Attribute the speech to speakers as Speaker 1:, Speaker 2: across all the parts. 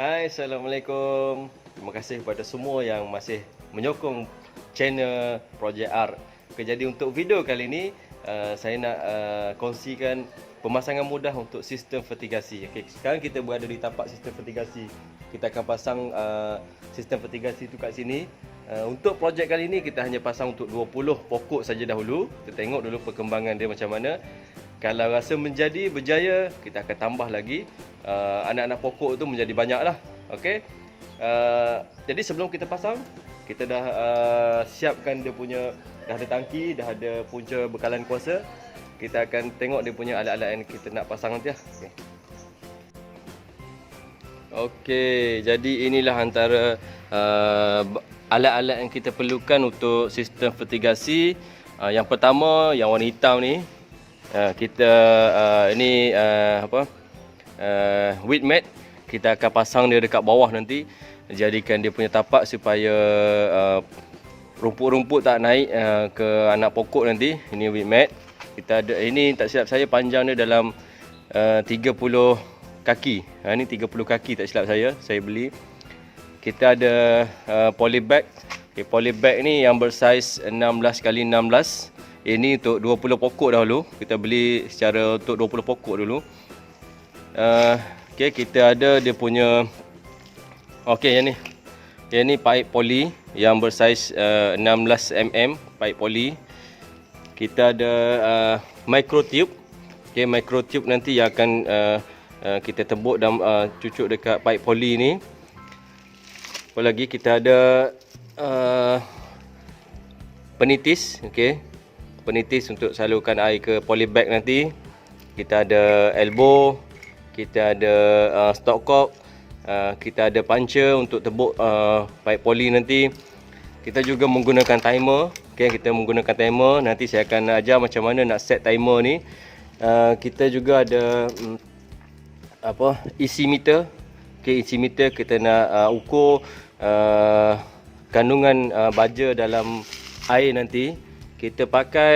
Speaker 1: Hai, Assalamualaikum. Terima kasih kepada semua yang masih menyokong channel Project R. Okay, jadi untuk video kali ini saya nak kongsikan pemasangan mudah untuk sistem vertigasi. Okay, sekarang kita berada di tapak sistem vertigasi. Kita akan pasang sistem vertigasi itu kat sini. Untuk projek kali ini kita hanya pasang untuk 20 pokok saja dahulu. Kita tengok dulu perkembangan dia macam mana. Kalau rasa menjadi berjaya, kita akan tambah lagi anak-anak pokok tu menjadi banyak lah. Okey. Jadi sebelum kita pasang, kita dah siapkan dia punya, dah ada tangki, dah ada punca bekalan kuasa. Kita akan tengok dia punya alat-alat yang kita nak pasang nanti lah. Okey, jadi inilah antara alat-alat yang kita perlukan untuk sistem vertigasi. Yang pertama, yang warna hitam ni, kita ini wheat mat. Kita akan pasang dia dekat bawah nanti, jadikan dia punya tapak supaya rumput-rumput tak naik ke anak pokok nanti. Ini wheat mat. Kita ada, ini tak silap saya panjang dia dalam 30 kaki. Ini 30 kaki tak silap saya beli. Kita ada polybag. Okay, polybag ni yang bersaiz 16x16. Ini untuk 20 pokok dahulu. Kita beli secara untuk 20 pokok dulu. Okay, kita ada dia punya, yang ni. Yang ni pipe poly yang bersaiz 16mm pipe poly. Kita ada microtube. Okay, microtube nanti yang akan kita tebuk dan cucuk dekat pipe poly ni. Apa lagi, kita ada penitis. Okay, penitis untuk salurkan air ke polybag nanti. Kita ada elbow, kita ada stopcock, kita ada puncher untuk tebuk pipe poly nanti. Kita juga menggunakan timer. Okay, kita menggunakan timer. Nanti saya akan ajar macam mana nak set timer ni. Kita juga ada EC meter. Okay, EC meter kita nak ukur kandungan baja dalam air nanti. Kita pakai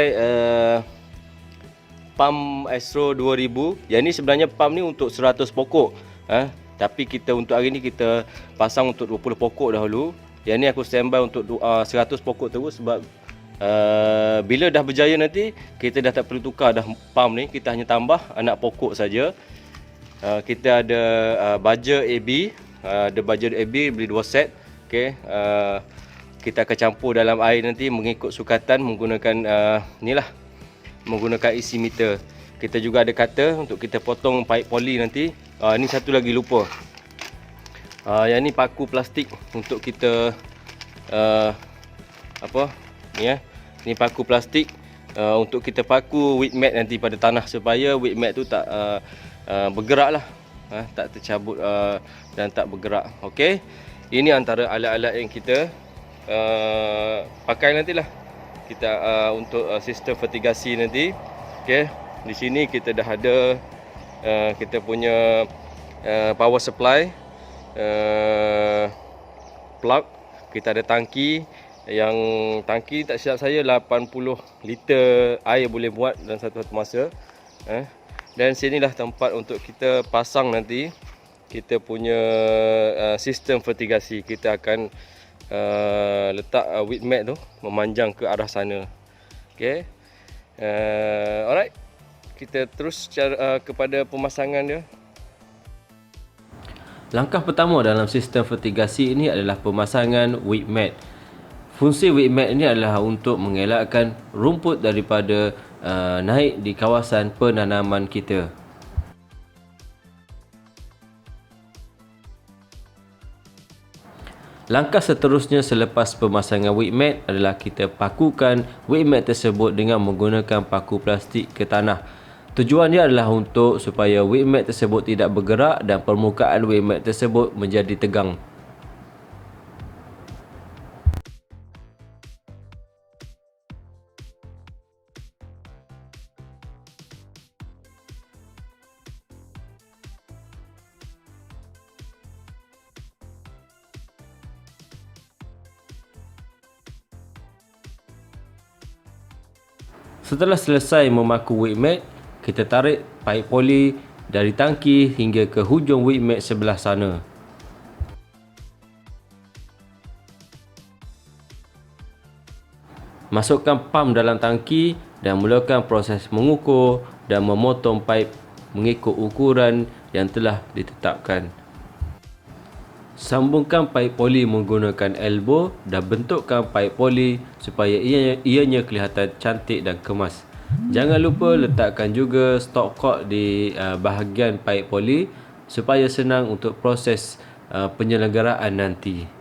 Speaker 1: pump Astro 2000. Yang ni sebenarnya pump ni untuk 100 pokok. Tapi kita untuk hari ni kita pasang untuk 20 pokok dahulu. Yang ni aku standby untuk 100 pokok terus sebab bila dah berjaya nanti kita dah tak perlu tukar dah pump ni, kita hanya tambah anak pokok saja. Kita ada baja AB, ada baja AB beli 2 set. Okey, kita akan campur dalam air nanti mengikut sukatan menggunakan inilah, menggunakan EC meter. Kita juga ada cutter untuk kita potong pipe poly nanti. Ini satu lagi lupa. Yang ni paku plastik untuk kita ni paku plastik untuk kita paku wheat mat nanti pada tanah supaya wheat mat tu tak bergerak lah, tak tercabut dan tak bergerak. Okey, ini antara alat-alat yang kita pakai nantilah kita untuk sistem vertigasi nanti. Okey, di sini kita dah ada kita punya power supply, plug. Kita ada tangki, yang tangki tak silap saya 80 liter air boleh buat dalam satu masa. Dan sinilah tempat untuk kita pasang nanti kita punya sistem vertigasi. Kita akan letak wheat mat tu memanjang ke arah sana. Okey, alright, kita terus kepada pemasangan dia.
Speaker 2: Langkah pertama dalam sistem vertigasi ini adalah pemasangan wheat mat. Fungsi wheat mat ini adalah untuk mengelakkan rumput daripada naik di kawasan penanaman kita. Langkah seterusnya selepas pemasangan wheat mat adalah kita pakukan wheat mat tersebut dengan menggunakan paku plastik ke tanah. Tujuan dia adalah untuk supaya wheat mat tersebut tidak bergerak dan permukaan wheat mat tersebut menjadi tegang. Setelah selesai memaku wheat mat, kita tarik pipe poly dari tangki hingga ke hujung wheat mat sebelah sana. Masukkan pam dalam tangki dan mulakan proses mengukur dan memotong paip mengikut ukuran yang telah ditetapkan. Sambungkan paip poli menggunakan elbow dan bentukkan paip poli supaya ianya kelihatan cantik dan kemas. Jangan lupa letakkan juga stop cord di bahagian paip poli supaya senang untuk proses penyelenggaraan nanti.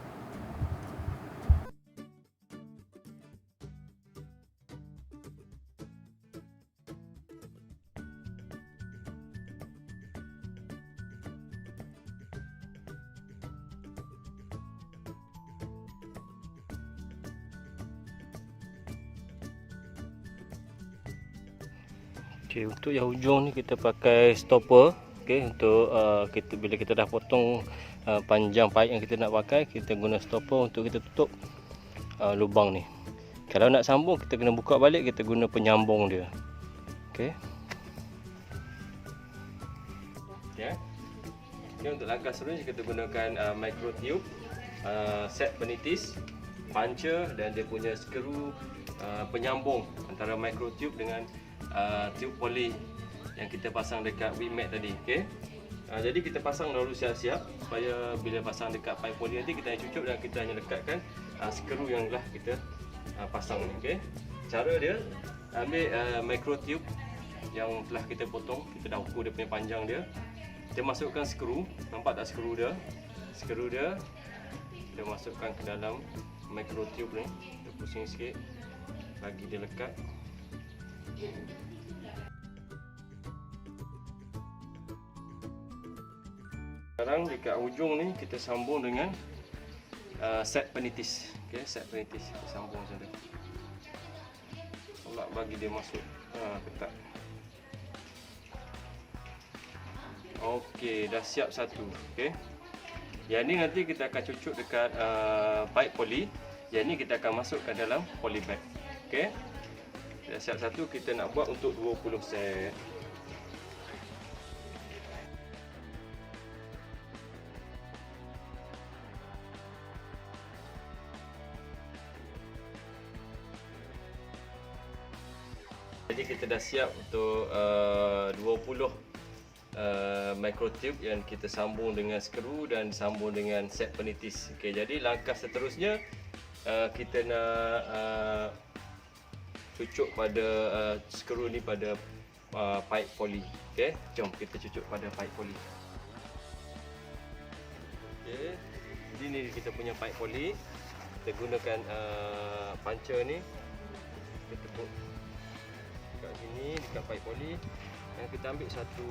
Speaker 1: Okey, untuk yang hujung ni kita pakai stopper. Okey, untuk bila kita dah potong panjang paip yang kita nak pakai, kita guna stopper untuk kita tutup lubang ni. Kalau nak sambung, kita kena buka balik, kita guna penyambung dia. Okey. Ya. Okay, untuk langkah seterusnya kita gunakan micro tube, set penitis, puncher dan dia punya skru penyambung antara micro tube dengan tube poly yang kita pasang dekat wheel mat tadi. Okey. Jadi kita pasang dahulu siap-siap supaya bila pasang dekat pipe poly nanti kita hanya cucuk dan kita hanya lekatkan skru yang telah kita pasang ni. Okey. Cara dia, ambil micro tube yang telah kita potong, kita dah ukur dia punya panjang dia. Kita masukkan skru, nampak tak skru dia? Skru dia kita masukkan ke dalam micro tube ni. Kita pusing sikit bagi dia lekat. Sekarang dekat hujung ni kita sambung dengan set penitis. Okey, set penitis kita sambung macam tu. Tolak bagi dia masuk ketat. Okey, dah siap satu. Okey. Yang ni nanti kita akan cucuk dekat pipe poly. Yang ni kita akan masukkan dalam poly bag. Okey. Dah siap satu, kita nak buat untuk 20 set. Jadi kita dah siap untuk 20 micro tube yang kita sambung dengan skru dan sambung dengan set penitis. Okey, jadi langkah seterusnya kita nak cucuk pada skru ni pada pipe poly. Okey, jom kita cucuk pada pipe poly. Okey, jadi ni kita punya pipe poly. Kita gunakan puncher ni. Kita tepuk dekat sini, dekat pipe poly. Dan kita ambil satu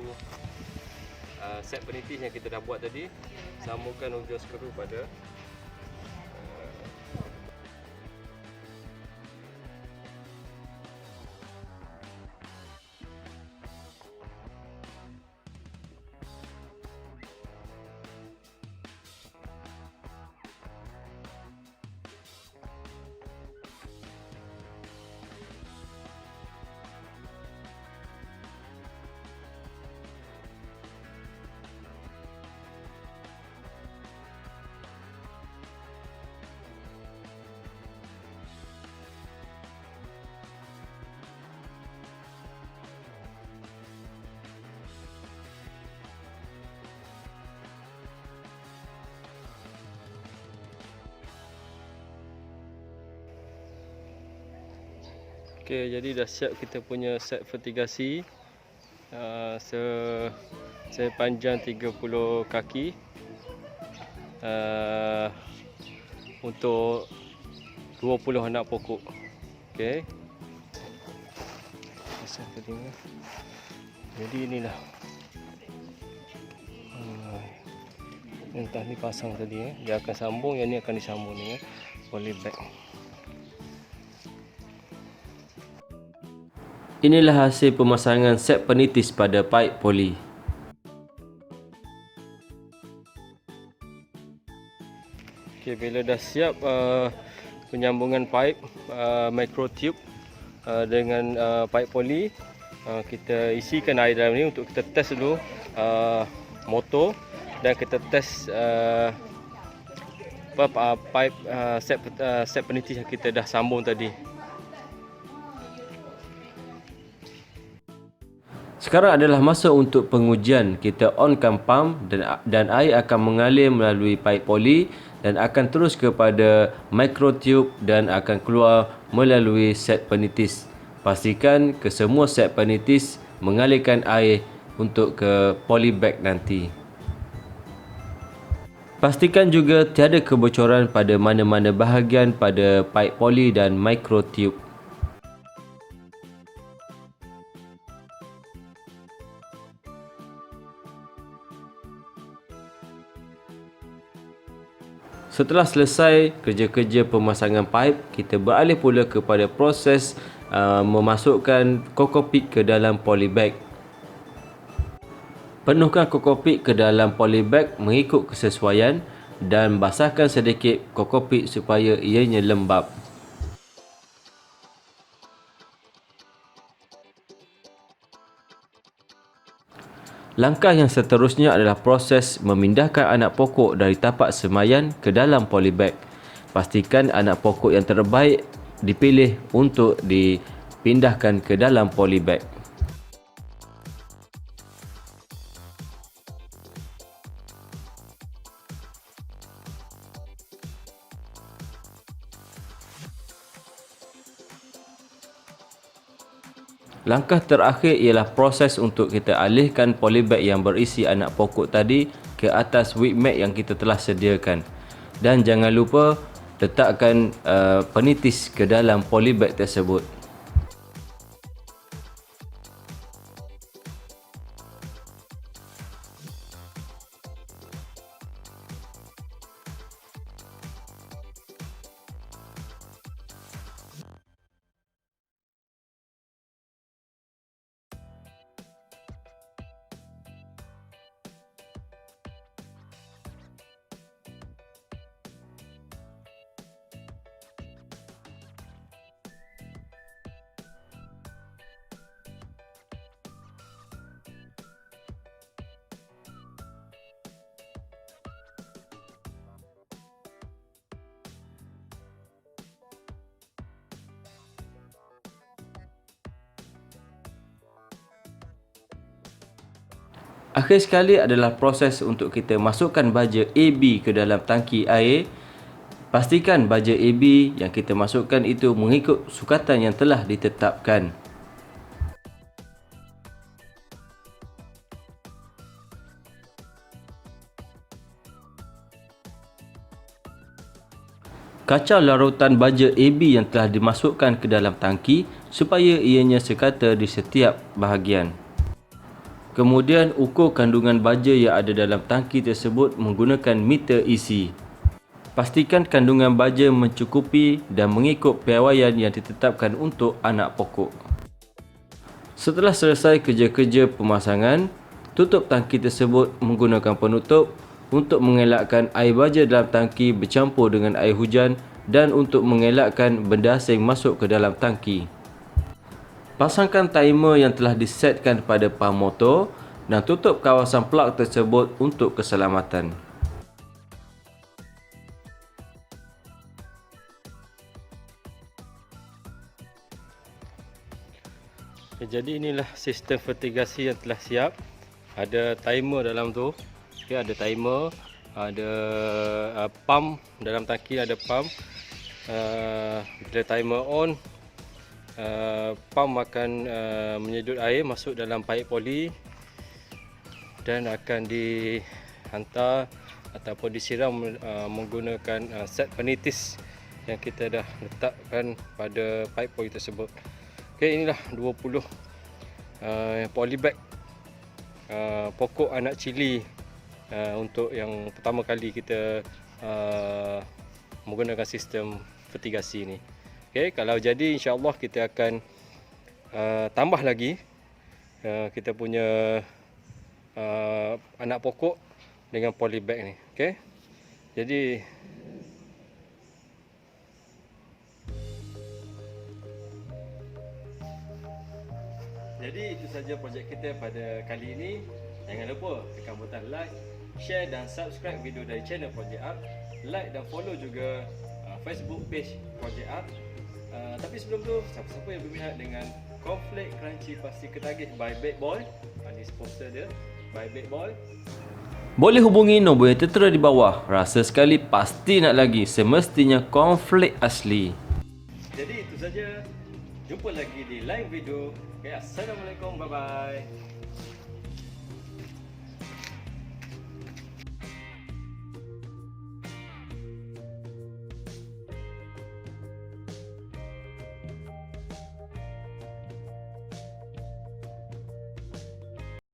Speaker 1: set penitis yang kita dah buat tadi, sambungkan hujung skru pada Okey, jadi dah siap kita punya set vertigasi sepanjang 30 kaki untuk 20 anak pokok. Okey. Pasang tadi. Jadi inilah. Entah ni pasang tadi dia akan sambung, yang ni akan disambung dengan poly bag.
Speaker 2: Inilah hasil pemasangan set penitis pada pipe poly.
Speaker 1: Okey, bila dah siap penyambungan pipe micro tube dengan pipe poly, kita isikan air dalam ni untuk kita test dulu motor dan kita test pipe set penitis yang kita dah sambung tadi.
Speaker 2: Sekarang adalah masa untuk pengujian. Kita onkan pump dan air akan mengalir melalui paip poli dan akan terus kepada microtube dan akan keluar melalui set penitis. Pastikan ke semua set penitis mengalirkan air untuk ke polybag nanti. Pastikan juga tiada kebocoran pada mana-mana bahagian pada paip poli dan microtube. Setelah selesai kerja-kerja pemasangan paip, kita beralih pula kepada proses memasukkan kokopit ke dalam polybag. Penuhkan kokopit ke dalam polybag mengikut kesesuaian dan basahkan sedikit kokopit supaya ianya lembap. Langkah yang seterusnya adalah proses memindahkan anak pokok dari tapak semayan ke dalam polybag. Pastikan anak pokok yang terbaik dipilih untuk dipindahkan ke dalam polybag. Langkah terakhir ialah proses untuk kita alihkan polybag yang berisi anak pokok tadi ke atas wick mat yang kita telah sediakan. Dan jangan lupa letakkan penitis ke dalam polybag tersebut. Akhir sekali adalah proses untuk kita masukkan baja AB ke dalam tangki air. Pastikan baja AB yang kita masukkan itu mengikut sukatan yang telah ditetapkan. Kacau larutan baja AB yang telah dimasukkan ke dalam tangki supaya ianya sekata di setiap bahagian. Kemudian ukur kandungan baja yang ada dalam tangki tersebut menggunakan meter isi. Pastikan kandungan baja mencukupi dan mengikut piawaian yang ditetapkan untuk anak pokok. Setelah selesai kerja-kerja pemasangan, tutup tangki tersebut menggunakan penutup untuk mengelakkan air baja dalam tangki bercampur dengan air hujan dan untuk mengelakkan benda asing masuk ke dalam tangki. Pasangkan timer yang telah disetkan pada pam motor dan tutup kawasan plug tersebut untuk keselamatan.
Speaker 1: Jadi inilah sistem vertigasi yang telah siap. Ada timer dalam tu. Ada timer, ada pump dalam tangki, ada pump. Bila timer on, pump akan menyedut air masuk dalam paip poli dan akan dihantar ataupun disiram menggunakan set penitis yang kita dah letakkan pada paip poli tersebut. Okey, inilah 20 polybag pokok anak cili untuk yang pertama kali kita menggunakan sistem vertigasi ni. Okay, kalau jadi insya-Allah kita akan tambah lagi kita punya anak pokok dengan polybag ni. Okay, jadi itu saja projek kita pada kali ini. Jangan lupa tekan butang like, share dan subscribe video dari channel Project Art. Like dan follow juga Facebook page Project Art. Tapi sebelum tu, siapa-siapa yang berminat dengan cornflake crunchy pasti ketagih by Bad Boy. Ini sponsor dia, by Bad Boy.
Speaker 2: Boleh hubungi nombor yang tertera di bawah. Rasa sekali pasti nak lagi. Semestinya cornflake asli.
Speaker 1: Jadi itu saja. Jumpa lagi di lain video. Okay, Assalamualaikum. Bye-bye.